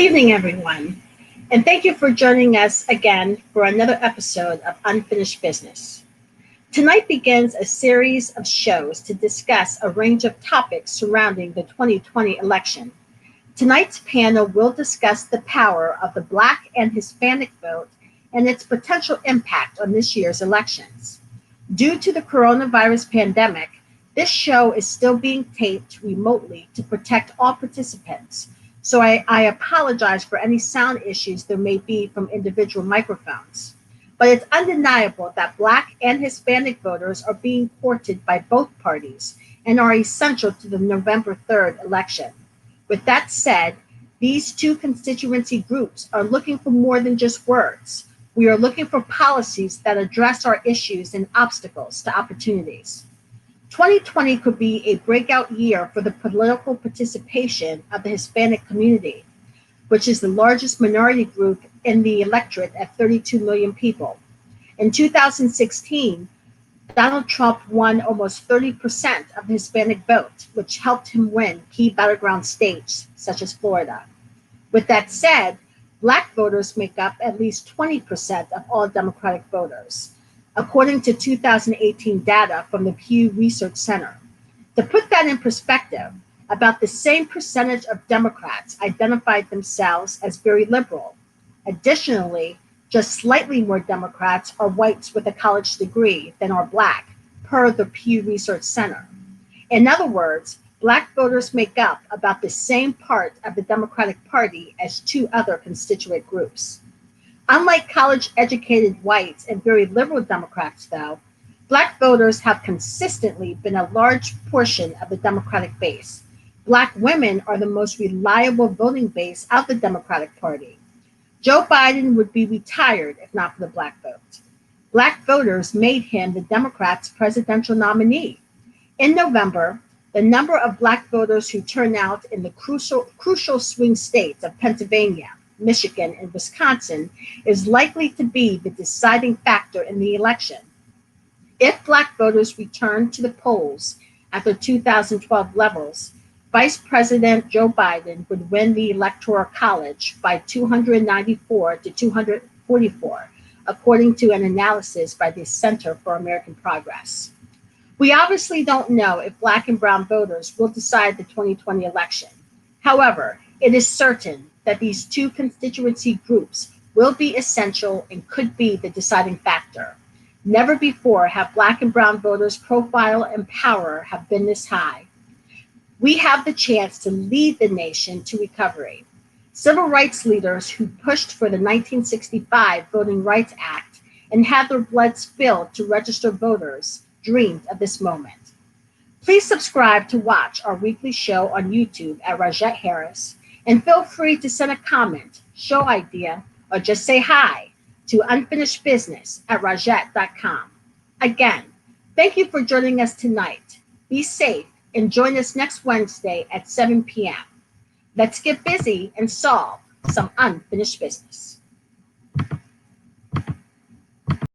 evening, everyone, and thank you for joining us again for another episode of Unfinished Business. Tonight begins a series of shows to discuss a range of topics surrounding the 2020 election. Tonight's panel will discuss the power of the Black and Hispanic vote and its potential impact on this year's elections. Due to the coronavirus pandemic, this show is still being taped remotely to protect all participants. So I apologize for any sound issues there may be from individual microphones. But it's undeniable that Black and Hispanic voters are being courted by both parties and are essential to the November 3rd election. With that said, these two constituency groups are looking for more than just words. We are looking for policies that address our issues and obstacles to opportunities. 2020 could be a breakout year for the political participation of the Hispanic community, which is the largest minority group in the electorate at 32 million people. In 2016, Donald Trump won almost 30% of the Hispanic vote, which helped him win key battleground states such as Florida. With that said, Black voters make up at least 20% of all Democratic voters, according to 2018 data from the Pew Research Center. To put that in perspective, about the same percentage of Democrats identified themselves as very liberal. Additionally, just slightly more Democrats are whites with a college degree than are Black, per the Pew Research Center. In other words, Black voters make up about the same part of the Democratic Party as two other constituent groups. Unlike college-educated whites and very liberal Democrats, though, Black voters have consistently been a large portion of the Democratic base. Black women are the most reliable voting base of the Democratic Party. Joe Biden would be retired if not for the Black vote. Black voters made him the Democrats' presidential nominee. In November, the number of Black voters who turn out in the crucial swing states of Pennsylvania, Michigan, and Wisconsin is likely to be the deciding factor in the election. If Black voters return to the polls at the 2012 levels, Vice President Joe Biden would win the Electoral College by 294 to 244, according to an analysis by the Center for American Progress. We obviously don't know if Black and brown voters will decide the 2020 election. However, it is certain that these two constituency groups will be essential and could be the deciding factor. Never before have Black and brown voters' profile and power have been this high. We have the chance to lead the nation to recovery. Civil rights leaders who pushed for the 1965 Voting Rights Act and had their blood spilled to register voters dreamed of this moment. Please subscribe to watch our weekly show on YouTube at Rogette Harris, and feel free to send a comment, show idea, or just say hi to unfinishedbusiness@rogette.com. Again, thank you for joining us tonight. Be safe and join us next Wednesday at 7 p.m. Let's get busy and solve some unfinished business.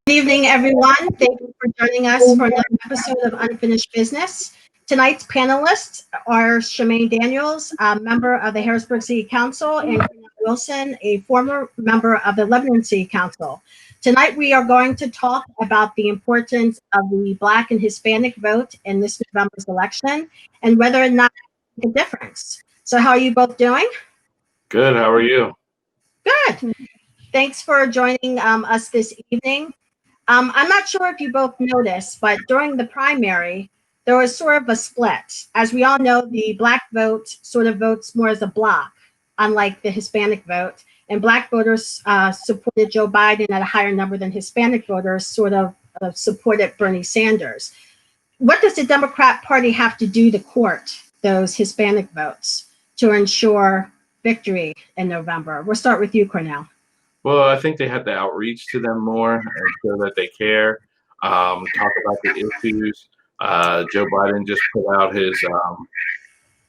Good evening, everyone. Thank you for joining us for another episode of Unfinished Business. Tonight's panelists are Shamaine Daniels, a member of the Harrisburg City Council, and Cornell Wilson, a former member of the Lebanon City Council. Tonight, we are going to talk about the importance of the Black and Hispanic vote in this November's election and whether or not it makes a difference. So how are you both doing? Good. How are you? Good. Thanks for joining us this evening. I'm not sure if you both noticed, but during the primary, there was sort of a split. As we all know, the Black vote sort of votes more as a block, unlike the Hispanic vote. And Black voters supported Joe Biden at a higher number than Hispanic voters sort of supported Bernie Sanders. What does the Democrat Party have to do to court those Hispanic votes to ensure victory in November? We'll start with you, Cornell. Well, I think they have to outreach to them more and show that they care, talk about the issues. Joe Biden just put out his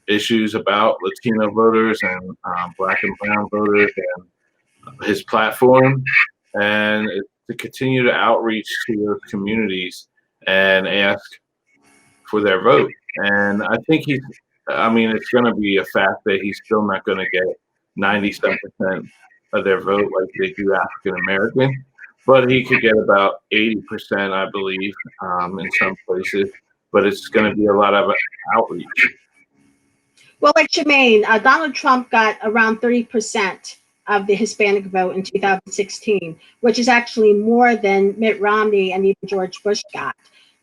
issues about Latino voters and Black and brown voters and his platform, and to continue to outreach to those communities and ask for their vote. And I think it's going to be a fact that he's still not going to get 97% of their vote like they do African American. But he could get about 80%, I believe, in some places. But it's going to be a lot of outreach. Well, like Shamaine, Donald Trump got around 30% of the Hispanic vote in 2016, which is actually more than Mitt Romney and even George Bush got.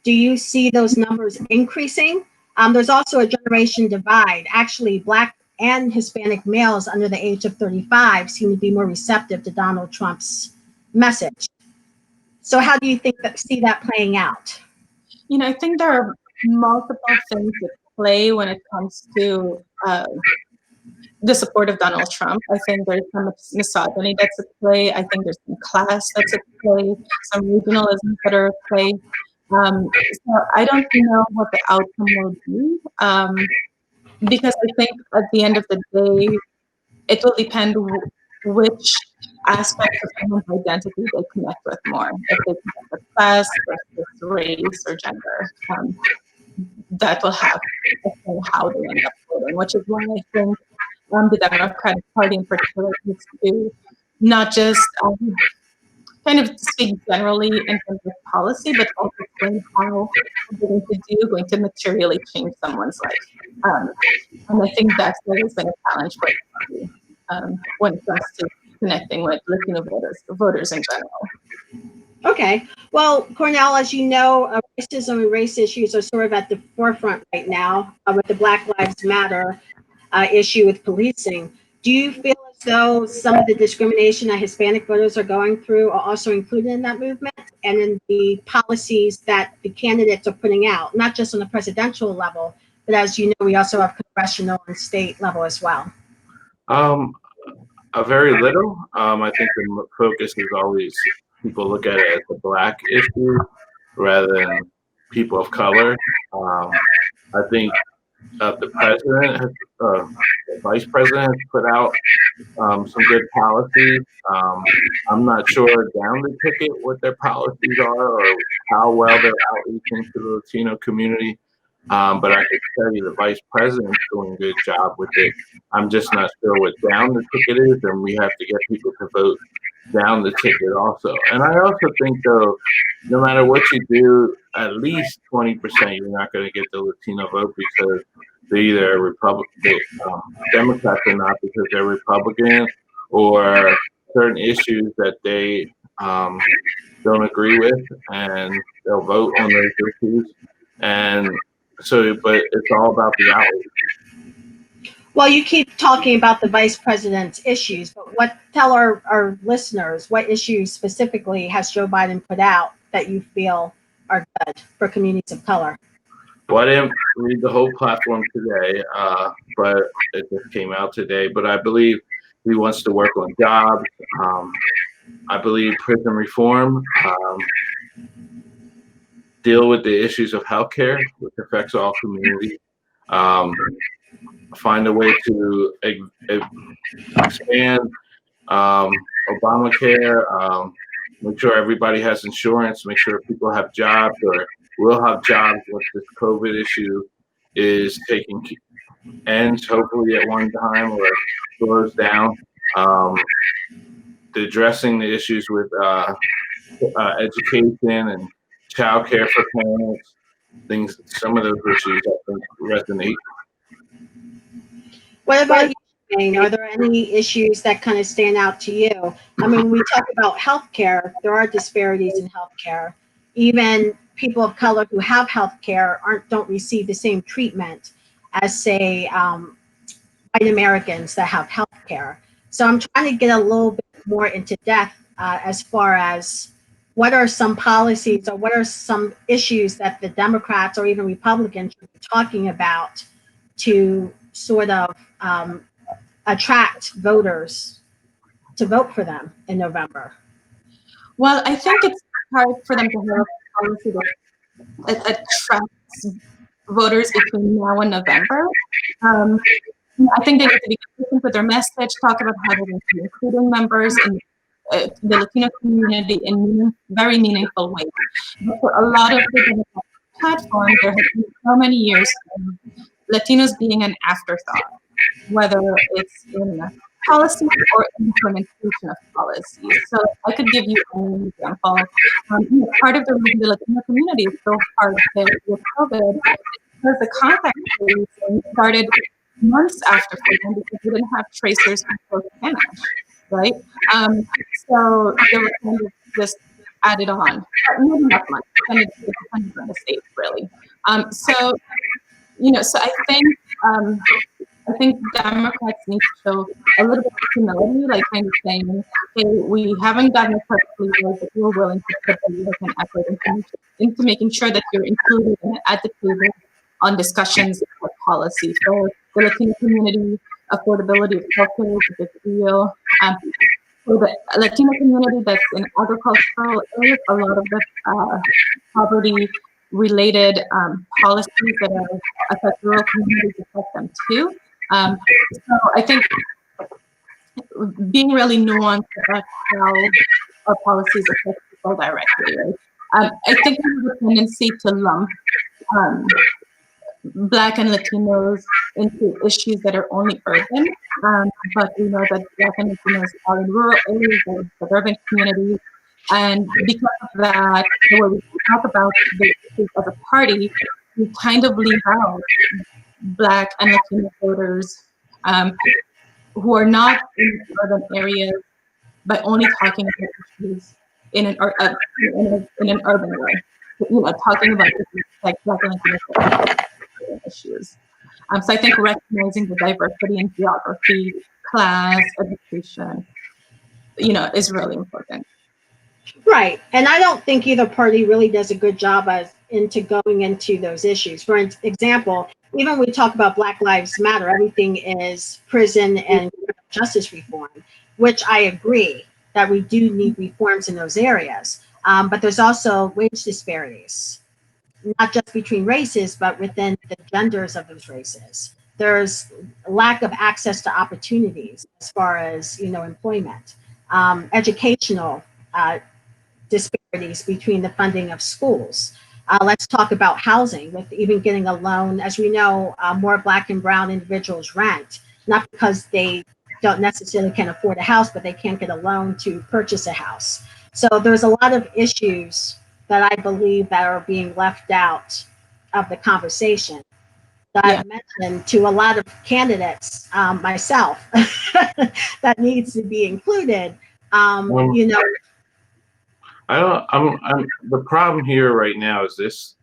Do you see those numbers increasing? There's also a generation divide. Actually, Black and Hispanic males under the age of 35 seem to be more receptive to Donald Trump's message. So how do you see that playing out? I think there are multiple things at play when it comes to the support of Donald Trump. I think there's some misogyny that's at play. I think there's some class that's at play, some regionalism that are at play. So I don't know what the outcome will be, because I think at the end of the day, it will depend which aspect of someone's identity they connect with more. If they connect with class versus race or gender, that will have how they end up voting, which is why I think the Democratic Party in particular needs to not just kind of speak generally in terms of policy, but also explain how they're going to materially change someone's life. And I think that's always been a challenge for the party when it comes to connecting with Latino voters in general. Okay. Well, Cornell, as you know, racism and race issues are sort of at the forefront right now with the Black Lives Matter issue with policing. Do you feel as though some of the discrimination that Hispanic voters are going through are also included in that movement and in the policies that the candidates are putting out, not just on the presidential level, but as you know, we also have congressional and state level as well? Very little. I think the focus is always people look at it as a Black issue rather than people of color. I think the president, the vice president has put out some good policies. I'm not sure down the ticket what their policies are or how well they're outreaching to the Latino community. But I can tell you the vice president's doing a good job with it. I'm just not sure what down the ticket is, and we have to get people to vote down the ticket also. And I also think, though, no matter what you do, at least 20% you're not going to get the Latino vote because they're either Democrats or not because they're Republican or certain issues that they don't agree with, and they'll vote on those issues. And so, but it's all about the outreach. Well, you keep talking about the vice president's issues, but tell our listeners, what issues specifically has Joe Biden put out that you feel are good for communities of color? Well, I didn't read the whole platform today, but it just came out today. But I believe he wants to work on jobs. I believe prison reform, deal with the issues of healthcare, which affects all communities. Find a way to expand Obamacare, make sure everybody has insurance, make sure people have jobs or will have jobs once this COVID issue is taking ends, hopefully at one time or slows down. Addressing the issues with education and childcare for parents, some of those issues I think resonate. What about you, Shane? Are there any issues that kind of stand out to you? I mean, when we talk about healthcare, there are disparities in healthcare. Even people of color who have healthcare don't receive the same treatment as, say, white Americans that have healthcare. So I'm trying to get a little bit more into depth as far as what are some policies or what are some issues that the Democrats or even Republicans should be talking about to sort of attract voters to vote for them in November? Well, I think it's hard for them to have a policy that attracts voters between now and November. I think they need to be consistent with their message, talk about how they're going to be including members in the Latino community in very meaningful ways. But for a lot of the Democratic platform, there have been so many years of Latinos being an afterthought, whether it's in policy or implementation of policies. So I could give you an example. Part of the reason the Latino community is so hard hit with COVID because the contact tracing started months after freedom because we didn't have tracers who spoke Spanish, right? So they were kind of just added on, but maybe not much, depending on the state, really. So I think Democrats need to show a little bit of humility, like kind of saying, hey, we haven't gotten it perfectly right, but we're willing to put the work and effort into making sure that you're included at the table on discussions of policy. For the Latino community, affordability of healthcare is a big deal. For the Latino community that's in agricultural areas, a lot of the poverty-related policies that affect rural communities affect them too. So I think being really nuanced about how our policies affect people directly, right? I think we have a tendency to lump Black and Latinos into issues that are only urban, but we know that Black and Latinos are in rural areas or suburban communities, and because of that, the way we talk about the issues as a party, we kind of leave out Black and Latino voters who are not in urban areas, but only talking about issues in an urban way. Talking about issues like Black and Latino issues. So I think recognizing the diversity in geography, class, education, is really important. Right. And I don't think either party really does a good job going into those issues. For example, even when we talk about Black Lives Matter, everything is prison and justice reform, which I agree that we do need reforms in those areas. But there's also wage disparities, not just between races, but within the genders of those races. There's lack of access to opportunities as far as, employment, educational disparities between the funding of schools. Let's talk about housing, with even getting a loan. As we know, more Black and brown individuals rent, not because they don't necessarily can afford a house, but they can't get a loan to purchase a house. So there's a lot of issues that I believe that are being left out of the conversation that I've mentioned to a lot of candidates, myself, that needs to be included. The problem here right now is this: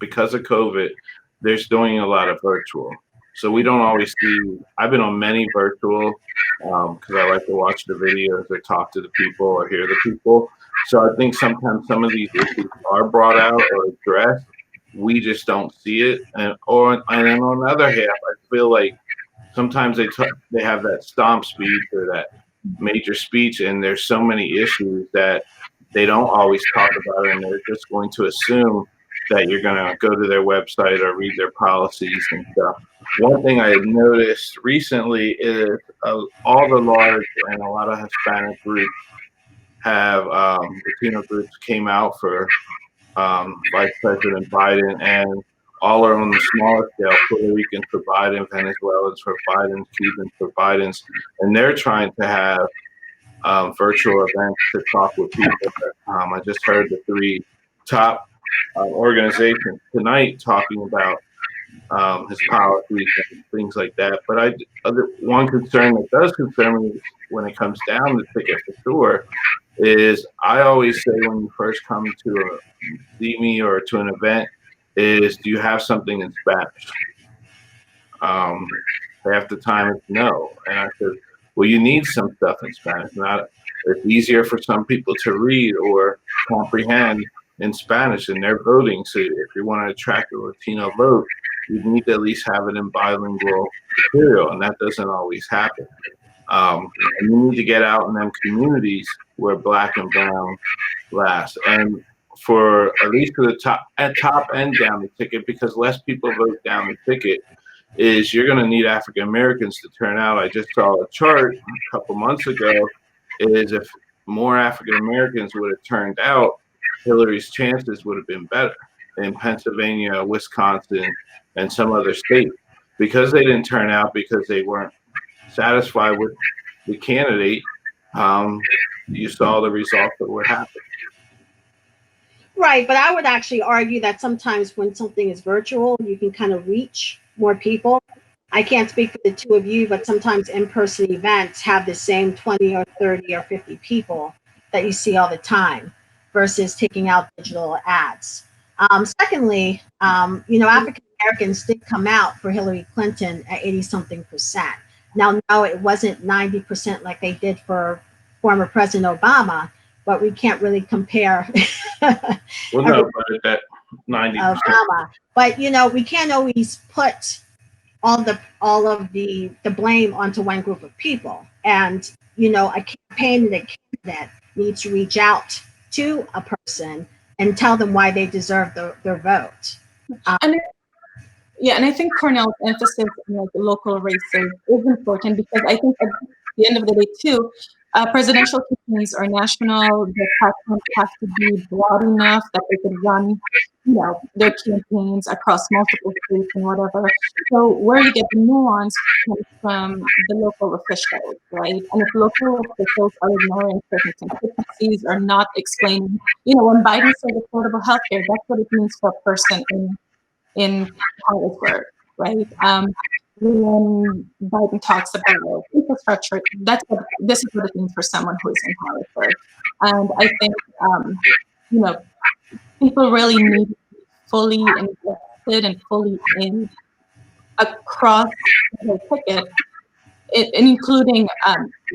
because of COVID, there's doing a lot of virtual. So we don't always see. I've been on many virtual because I like to watch the videos or talk to the people or hear the people. So I think sometimes some of these issues are brought out or addressed. We just don't see it. And on the other hand, I feel like sometimes they have that stomp speech or that major speech, and there's so many issues that they don't always talk about it, and they're just going to assume that you're going to go to their website or read their policies and stuff. One thing I had noticed recently is all the large and a lot of Hispanic groups have Latino groups came out for Vice President Biden, and all are on the smaller scale: Puerto Ricans for Biden, Venezuelans for Biden, Cubans for Biden's, and they're trying to have virtual events to talk with people. I just heard the three top organizations tonight talking about his policies and things like that. But one concern that does concern me when it comes down to ticket for sure is I always say when you first come to see me or to an event is, do you have something in Spanish? Half the time it's no. And I said, well, you need some stuff in Spanish. It's easier for some people to read or comprehend in Spanish, and they're voting. So if you want to attract a Latino vote, you need to at least have it in bilingual material, and that doesn't always happen. And you need to get out in them communities where Black and brown last, and for at least for the top and down the ticket, because less people vote down the ticket, is you're going to need African Americans to turn out. I just saw a chart a couple months ago, is if more African Americans would have turned out, Hillary's chances would have been better in Pennsylvania, Wisconsin, and some other states. Because they didn't turn out because they weren't satisfied with the candidate, you saw the results that were happening. Right, but I would actually argue that sometimes when something is virtual, you can kind of reach more people. I can't speak for the two of you, but sometimes in-person events have the same 20 or 30 or 50 people that you see all the time versus taking out digital ads. Secondly, African Americans did come out for Hillary Clinton at 80 something percent. Now, no, it wasn't 90% like they did for former President Obama, but we can't really compare. Well, no, but at that 90%. Obama. But we can't always put all of the blame onto one group of people. And a campaign and a candidate needs to reach out to a person and tell them why they deserve their vote. And I think Cornell's emphasis on like local races is important because I think at the end of the day too, presidential campaigns are national. The platforms have to be broad enough that they can run, their campaigns across multiple states and whatever. So where you get the nuance comes from the local officials, right? And if local officials are ignoring certain constituencies or not explaining, when Biden said affordable healthcare, that's what it means for a person in Harrisburg, right? When Biden talks about infrastructure, this is what it means for someone who is in Harrisburg. And I think, people really need to be fully invested and fully in across the ticket, including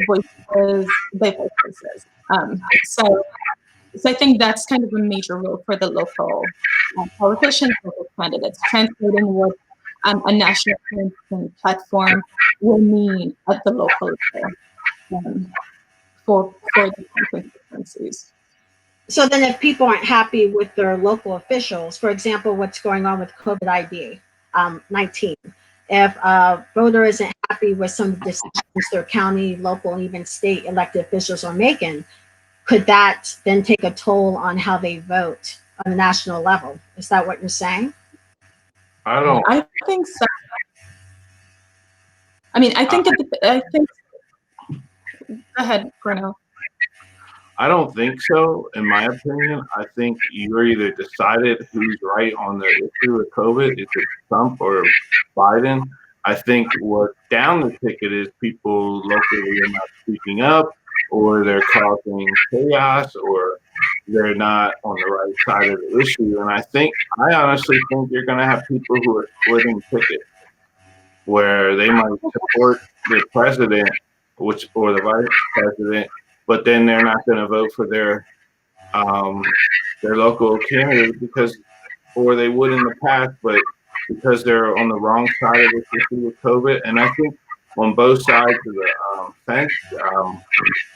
voices, diverse voices. So I think that's kind of a major role for the local politicians, local candidates, translating what a national campaign platform will mean at the local level for the constituencies. So then if people aren't happy with their local officials, for example, what's going on with COVID ID 19, if a voter isn't happy with some of the decisions their county, local, and even state elected officials are making, could that then take a toll on how they vote on a national level? Is that what you're saying? I think so. I mean, I think go ahead, Cornell. I don't think so, in my opinion. I think you're either decided who's right on the issue of COVID, is it Trump or Biden. I think what's down the ticket is people locally are not speaking up, or they're causing chaos, or they're not on the right side of the issue. And I honestly think you're going to have people who are splitting tickets, where they might support the president, or the vice president, but then they're not going to vote for their local candidate or they would in the past, but because they're on the wrong side of the issue with COVID. And I think on both sides of the fence,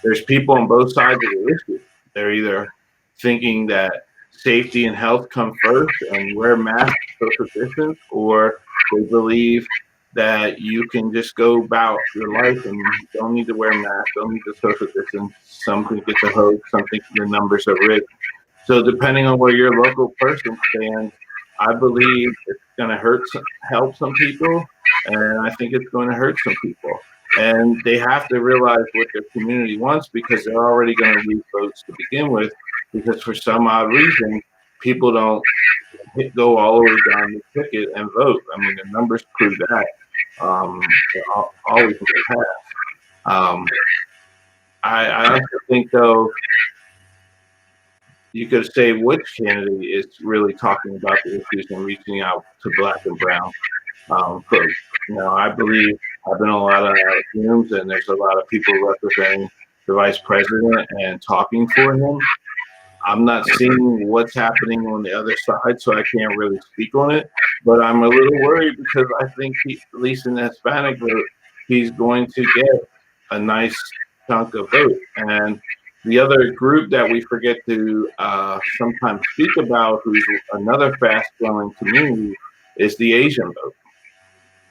there's people on both sides of the issue. They're either thinking that safety and health come first and wear masks, social distance, or they believe that you can just go about your life and you don't need to wear masks, don't need to social distance. Some think it's a hoax, some think your numbers are rigged. So depending on where your local person stands, I believe it's going to help some people, and I think it's going to hurt some people. And they have to realize what their community wants, because they're already going to lose votes to begin with, because for some odd reason, people don't go all the way down the ticket and vote. I mean, the numbers prove that. They always in the past. I also think, though, you could say which candidate is really talking about the issues and reaching out to Black and brown folks. I believe I've been on a lot of Zooms, and there's a lot of people representing the vice president and talking for him. I'm not seeing what's happening on the other side, so I can't really speak on it. But I'm a little worried, because I think at least in the Hispanic vote, he's going to get a nice chunk of vote. And the other group that we forget to sometimes speak about, who's another fast-growing community, is the Asian vote.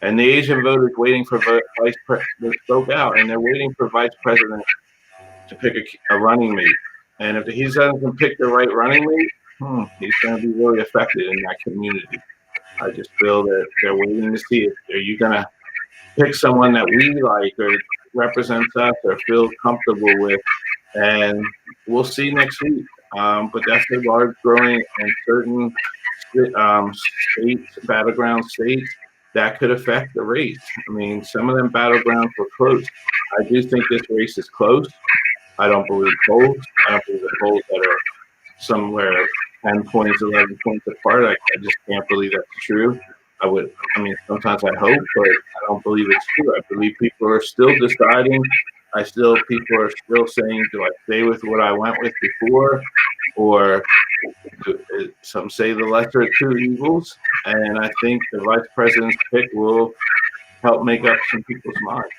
And the Asian vote is waiting for vice president to spoke out, and they're waiting for vice president to pick a running mate. And if he doesn't pick the right running mate, he's going to be really affected in that community. I just feel that they're waiting to see it. Are you going to pick someone that we like or represents us or feel comfortable with, and we'll see next week. But that's a large growing in certain states, battleground states, that could affect the race. I mean, some of them battlegrounds were close. I do think this race is close. I don't believe polls. I don't believe the polls that are somewhere 10 points, 11 points apart. I just can't believe that's true. I mean, sometimes I hope, but I don't believe it's true. I believe people are still deciding. People are still saying, do I stay with what I went with before? Or some say the lesser of two evils. And I think the vice president's pick will help make up some people's minds.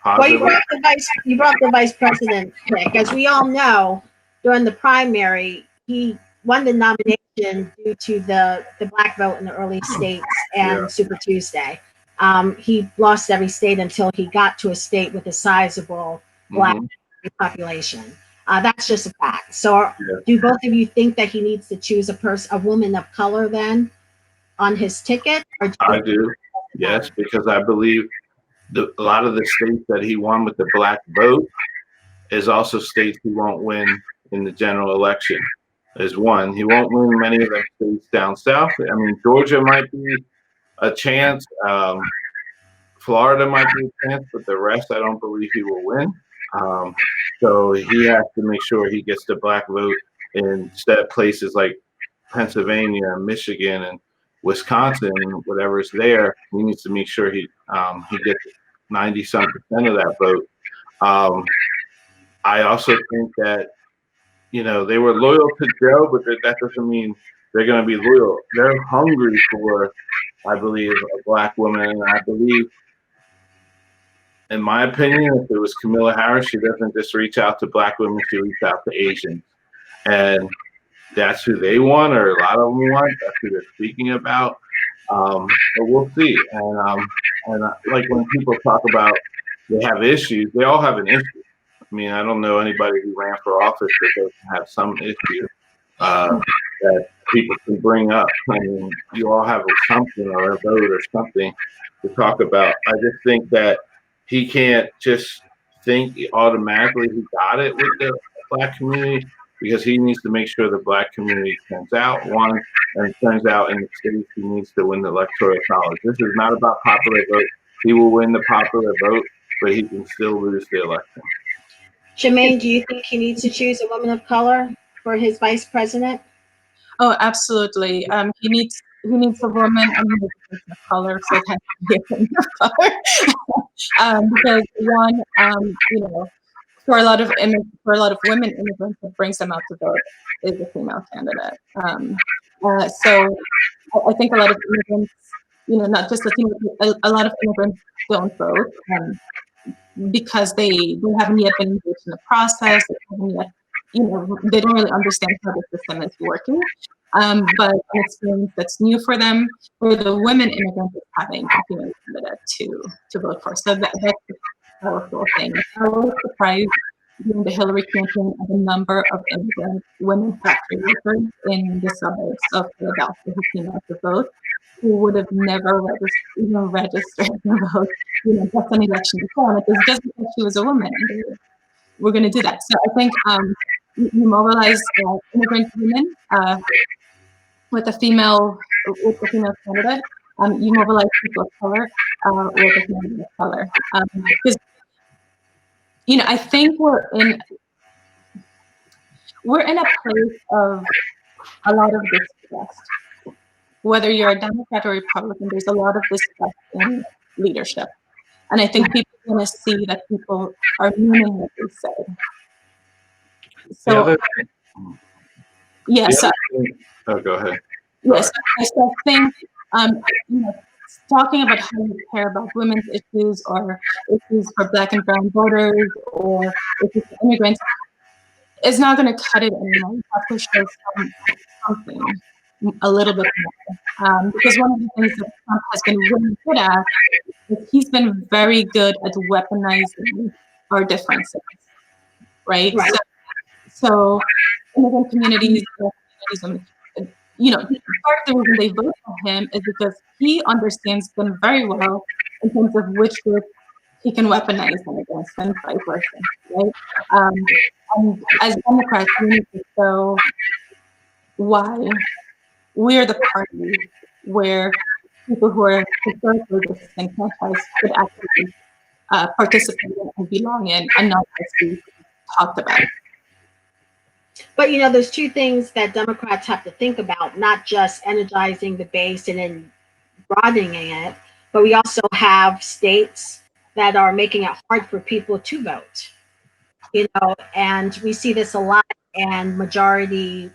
Well, you brought the vice president pick. As we all know, during the primary, he won the nomination due to the black vote in the early states and Super Tuesday. He lost every state until he got to a state with a sizable black population. That's just a fact. So, do both of you think that he needs to choose a woman of color then on his ticket? I do, yes, because I believe a lot of the states that he won with the black vote is also states he won't win in the general election. Is one, he won't win many of the states down south. I mean, Georgia might be a chance. Florida might be a chance, but the rest, I don't believe he will win. So he has to make sure he gets the black vote in places like Pennsylvania, Michigan, and Wisconsin, whatever's there. He needs to make sure he gets 90-some% of that vote. I also think that, they were loyal to Joe, but that doesn't mean they're going to be loyal. They're hungry for, I believe, a black woman. And I believe, in my opinion, if it was Kamala Harris, she doesn't just reach out to black women, she reaches out to Asians. And that's who they want, or a lot of them want. That's who they're speaking about. But we'll see. And like when people talk about they have issues, they all have an issue. I mean, I don't know anybody who ran for office that doesn't have some issue that people can bring up. I mean, you all have something or a vote or something to talk about. I just think that he can't just think automatically he got it with the black community, because he needs to make sure the black community turns out, one, and turns out in the states he needs to win the electoral college. This is not about popular vote. He will win the popular vote, but he can still lose the election. Shamaine, do you think he needs to choose a woman of color for his vice president? Oh, absolutely. He needs a woman and a person of color, so it has to be a woman of color. Because one, for a lot of women immigrants, what brings them out to vote is a female candidate. So I think a lot of immigrants, not just Latino, a lot of immigrants don't vote because they haven't yet been engaged in the process. They don't really understand how the system is working. But an experience that's new for them, for the women immigrants, is having a female candidate to vote for. So that's a powerful thing. I was surprised during the Hillary campaign of the number of immigrant women factory workers in the suburbs of Philadelphia who came out to vote, who would have never registered to vote, just an election before. And it was just because she was a woman, and we're going to do that. So I think you mobilize immigrant women with a female candidate. You mobilize people of color with a candidate of color. Because I think we're in a place of a lot of distrust. Whether you're a Democrat or Republican, there's a lot of distrust in leadership. And I think people want to see that people are meaning what they say. So, yes. Oh, go ahead. Yes, I think talking about how you care about women's issues or issues for Black and brown voters or issues for immigrants is not going to cut it anymore. You have to show something a little bit more. Because one of the things that Trump has been really good at is he's been very good at weaponizing our differences, right? So immigrant communities, part of the reason they vote for him is because he understands them very well in terms of which group he can weaponize them against and vice versa, right? And as Democrats, we need to show why we're the party where people who are historically disenfranchised could actually participate in and belong in, and not just be talked about. But there's two things that Democrats have to think about, not just energizing the base and then broadening it, but we also have states that are making it hard for people to vote. And we see this a lot in majority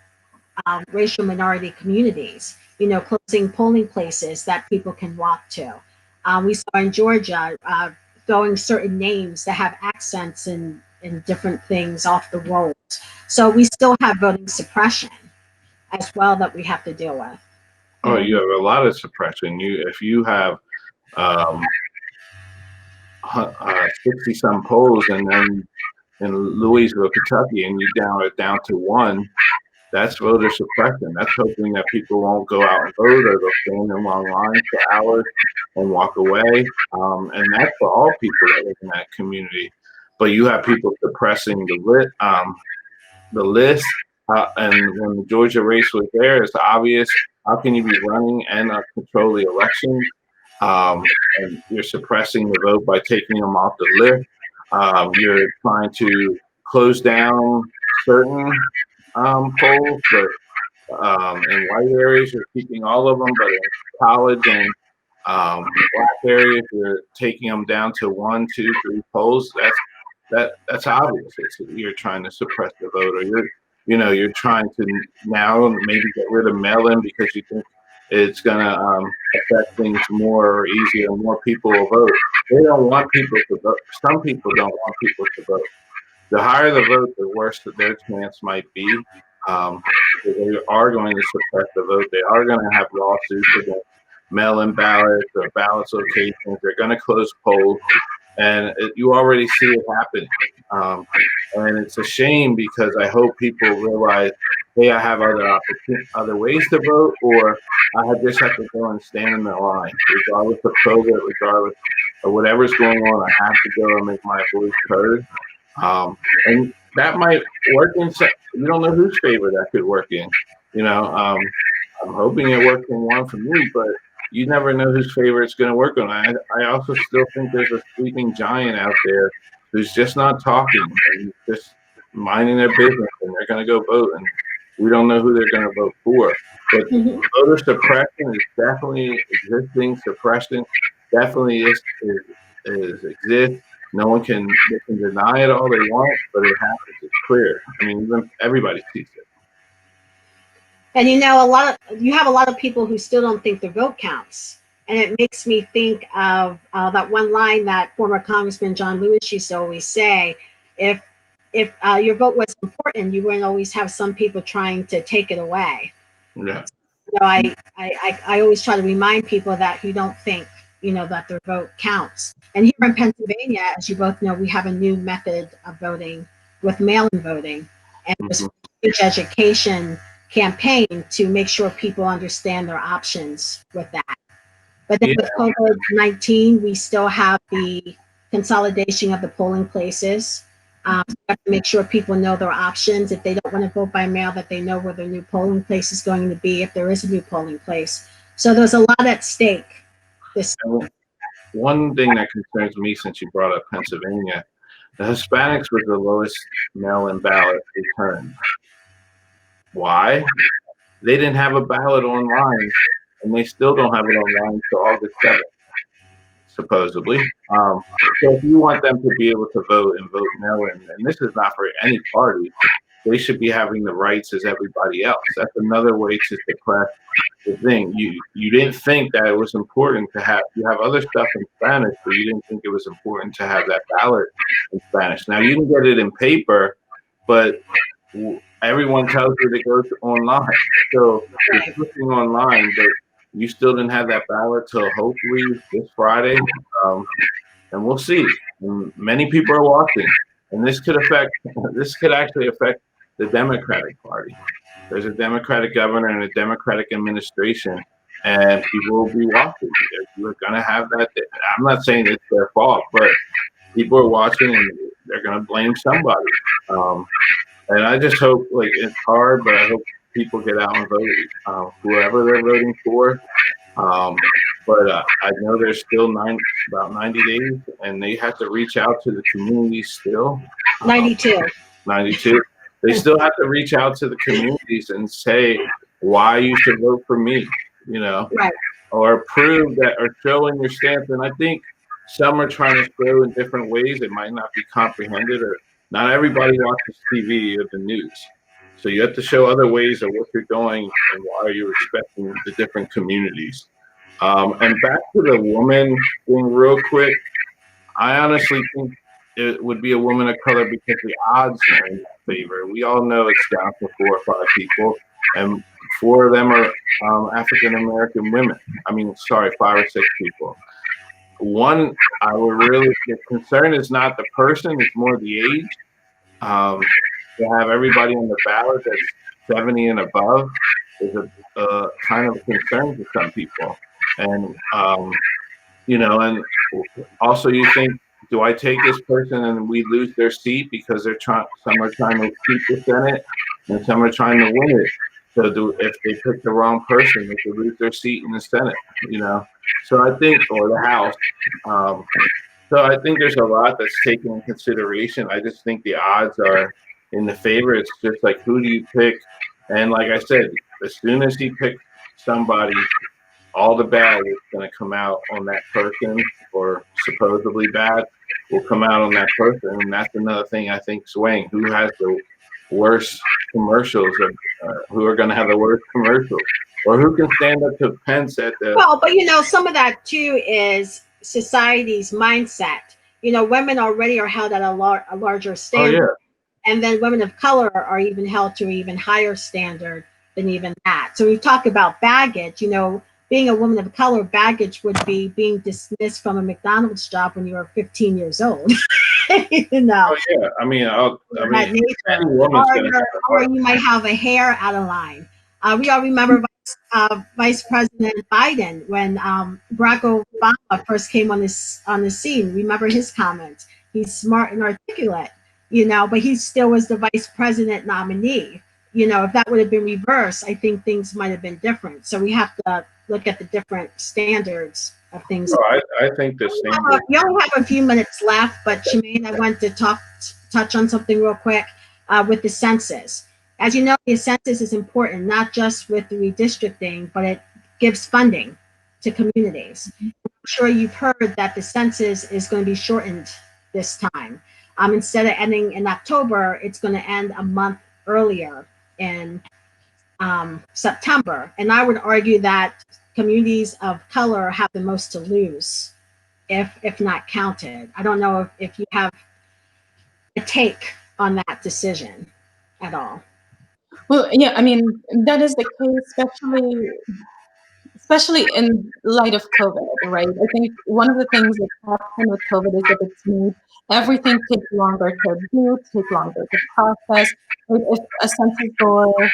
racial minority communities, closing polling places that people can walk to. We saw in Georgia throwing certain names that have accents and different things off the rolls. So we still have voting suppression as well that we have to deal with. Oh, you have a lot of suppression. If you have 60 some polls, and then in Louisville, Kentucky, and you down to one, that's voter suppression. That's hoping that people won't go out and vote, or they'll stand in long lines for hours and walk away. And that's for all people that live in that community. But you have people suppressing the list. And when the Georgia race was there, it's obvious. How can you be running and control the election? And you're suppressing the vote by taking them off the list. You're trying to close down certain polls, but in white areas you're keeping all of them, but in college and black areas you're taking them down to 1, 2, 3 polls. That's obvious. You're trying to suppress the vote, or you're trying to now maybe get rid of mail-in because you think it's gonna affect things more or easier, and more people will vote. They don't want people to vote. Some people don't want people to vote. The higher the vote, the worse their chance might be. They are going to suppress the vote. They are going to have lawsuits against mail-in ballots or ballots locations. They're going to close polls, and you already see it happening. And it's a shame, because I hope people realize, hey, I have other ways to vote, or I just have to go and stand in the line, regardless of COVID, regardless of whatever's going on. I have to go and make my voice heard. And that might work in. You don't know whose favor that could work in. I'm hoping it works in one for me, but you never know whose favor it's going to work on. I also still think there's a sleeping giant out there who's just not talking and just minding their business, and they're going to go vote, and we don't know who they're going to vote for. But voter suppression is definitely existing. Suppression definitely exists. No one can deny it all they want, but it happens. It's clear. I mean, everybody sees it. And you have a lot of people who still don't think their vote counts. And it makes me think of that one line that former Congressman John Lewis used to always say: if your vote was important, you wouldn't always have some people trying to take it away. Yeah. I always try to remind people that you don't think that their vote counts. And here in Pennsylvania, as you both know, we have a new method of voting with mail-in voting, and there's a huge education campaign to make sure people understand their options with that. But then with COVID-19, we still have the consolidation of the polling places. We have to make sure people know their options. If they don't want to vote by mail, that they know where their new polling place is going to be, if there is a new polling place. So there's a lot at stake. One thing that concerns me, since you brought up Pennsylvania, the Hispanics were the lowest mail-in ballot return. Why? They didn't have a ballot online, and they still don't have it online until August 7th, supposedly. So if you want them to be able to vote and vote mail-in, and this is not for any party, they should be having the rights as everybody else. That's another way to suppress the thing. You didn't think that it was important to have. You have other stuff in Spanish, but you didn't think it was important to have that ballot in Spanish. Now you can get it in paper, but everyone tells you to go online. So you're clicking online, but you still didn't have that ballot till hopefully this Friday, and we'll see. And many people are watching, and this could actually affect the Democratic Party. There's a Democratic governor and a Democratic administration, and people will be watching. You're going to have that. I'm not saying it's their fault, but people are watching and they're going to blame somebody. And I just hope, like, it's hard, but I hope people get out and vote, whoever they're voting for. But I know there's still about 90 days, and they have to reach out to the community still. 92. 92. They still have to reach out to the communities and say why you should vote for me, Right. or prove that, or show in your stance. And I think some are trying to show in different ways. It might not be comprehended, or not everybody watches TV or the news. So you have to show other ways of what you're doing and why you're respecting the different communities. And back to the woman thing real quick, I honestly think it would be a woman of color because the odds are in favor. We all know it's down to 4 or 5 people, and 4 of them are African-American women. 5 or 6 people. One, the concern is not the person, it's more the age. To have everybody on the ballot that's 70 and above is a kind of concern to some people. And, and also you think, do I take this person and we lose their seat because some are trying to keep the Senate and some are trying to win it. So if they pick the wrong person, they could lose their seat in the Senate, So I think, or the House. So I think there's a lot that's taken in consideration. I just think the odds are in the favor. It's just like, who do you pick? And like I said, as soon as he picks somebody, all the bad is going to come out on that person, or supposedly bad will come out on that person. And that's another thing I think swaying. Who has the worst commercials, who are going to have the worst commercials, or who can stand up to Pence at the... Well, but some of that too is society's mindset. Women already are held at a larger standard. Oh, yeah. And then women of color are even held to an even higher standard than even that. So we talk about baggage, being a woman of color, baggage would be being dismissed from a McDonald's job when you were 15 years old. Oh, yeah. Or you might have a hair out of line. We all remember Vice President Biden when Barack Obama first came on the scene. Remember his comments. He's smart and articulate, but he still was the vice president nominee. If that would have been reversed, I think things might have been different. So we have to look at the different standards of things. Oh, I think the same. We only have a few minutes left, but Shamaine, I want to touch on something real quick with the census. As you know, the census is important, not just with the redistricting, but it gives funding to communities. I'm sure you've heard that the census is going to be shortened this time. Instead of ending in October, it's going to end a month earlier in September. And I would argue that communities of color have the most to lose, if not counted. I don't know if you have a take on that decision at all. Well, yeah, that is the case, especially in light of COVID, right? I think one of the things that happened with COVID is that it's made everything take longer to do, take longer to process. Right? If a census goer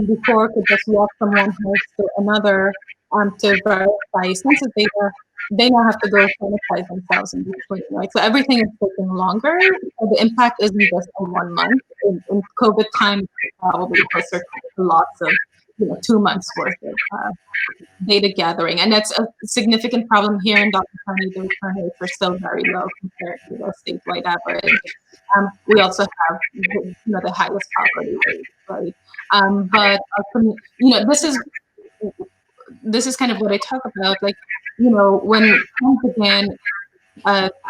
before could just walk from one house to another to verify census data, they now have to go sanitize themselves in between, right? So everything is taking longer. So the impact isn't just in 1 month. In COVID time, probably closer to lots of 2 months worth of data gathering, and that's a significant problem here in Dawson County. The return rates are still very low compared to the statewide average. We also have the highest poverty rate, right? But this is kind of what I talk about. Like, when Trump began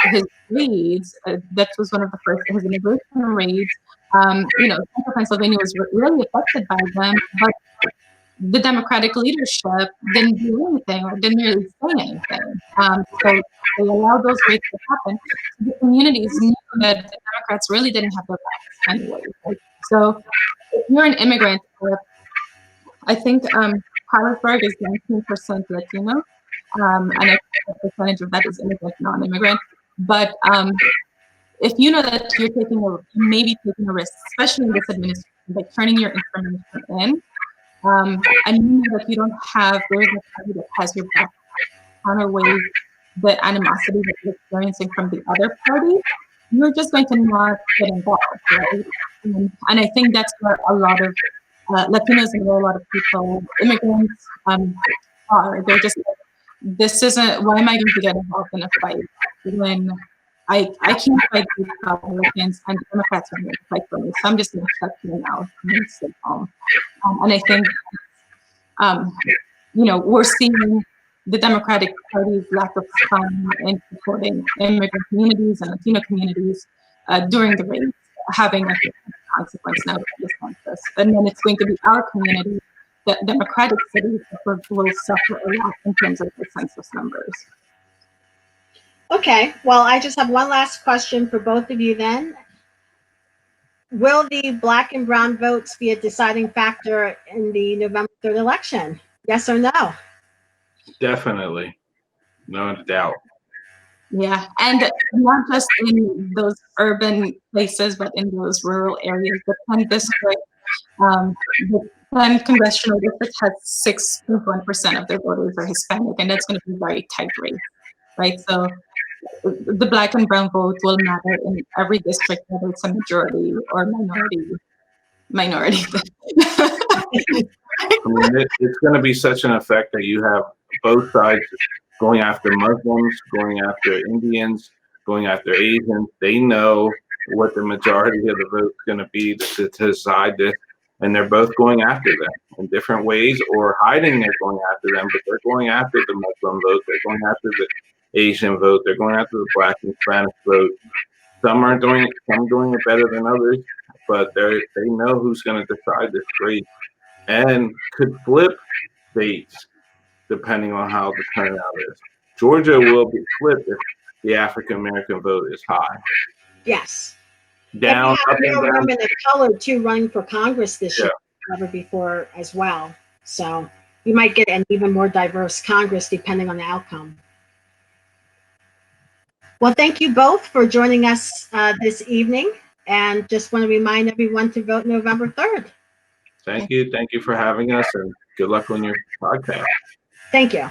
his raids, that was one of the first, his immigration raids. Central Pennsylvania was really affected by them, but the Democratic leadership didn't do anything or didn't really say anything. So they allowed those raids to happen. The communities knew that the Democrats really didn't have their backs anyway. Right? So if you're an immigrant, I think Harrisburg is 19% Latino, and I think the percentage of that is immigrant, non-immigrant. But if you know that you're maybe taking a risk, especially in this administration, by turning your information in, And you know that you don't have, there is a party that has your back counterweight the animosity that you're experiencing from the other party, you're just going to not get involved, right? And I think that's where a lot of Latinos and where a lot of people, immigrants, are. They're just like, this isn't, why am I going to get involved in a fight when I can't fight these Republicans and Democrats are going to fight for me, so I'm just going to shut them out and stay home. And I think, you know, we're seeing the Democratic Party's lack of time in supporting immigrant communities and Latino communities during the race having a consequence now for this census. And then it's going to be our community, the Democratic cities, that will suffer a lot in terms of the census numbers. Okay, well, I just have one last question for both of you then. Will the Black and brown votes be a deciding factor in the November 3rd election? Yes or no? Definitely. No doubt. Yeah, and not just in those urban places, but in those rural areas. The 10th district, the 10th congressional district has 6.1% of their voters are Hispanic, and that's going to be a very tight race, right? So the Black and brown vote will matter in every district, whether it's a majority or minority. I mean, it's going to be such an effect that you have both sides going after Muslims, going after Indians, going after Asians. They know what the majority of the vote is going to be to decide this, and they're both going after them in different ways, or hiding they're going after them, but they're going after the Muslim vote, they're going after the Asian vote, they're going after the Black and Spanish vote. Some doing it better than others, but they know who's going to decide this race and could flip states depending on how the turnout is. Georgia will be flipped if the African American vote is high. Yes. Down, up and more down. women of color too running for Congress this year than ever before as well. So you might get an even more diverse Congress depending on the outcome. Well, thank you both for joining us this evening, and just want to remind everyone to vote November 3rd. Thank you. Thank you for having us, and good luck on your podcast. Thank you.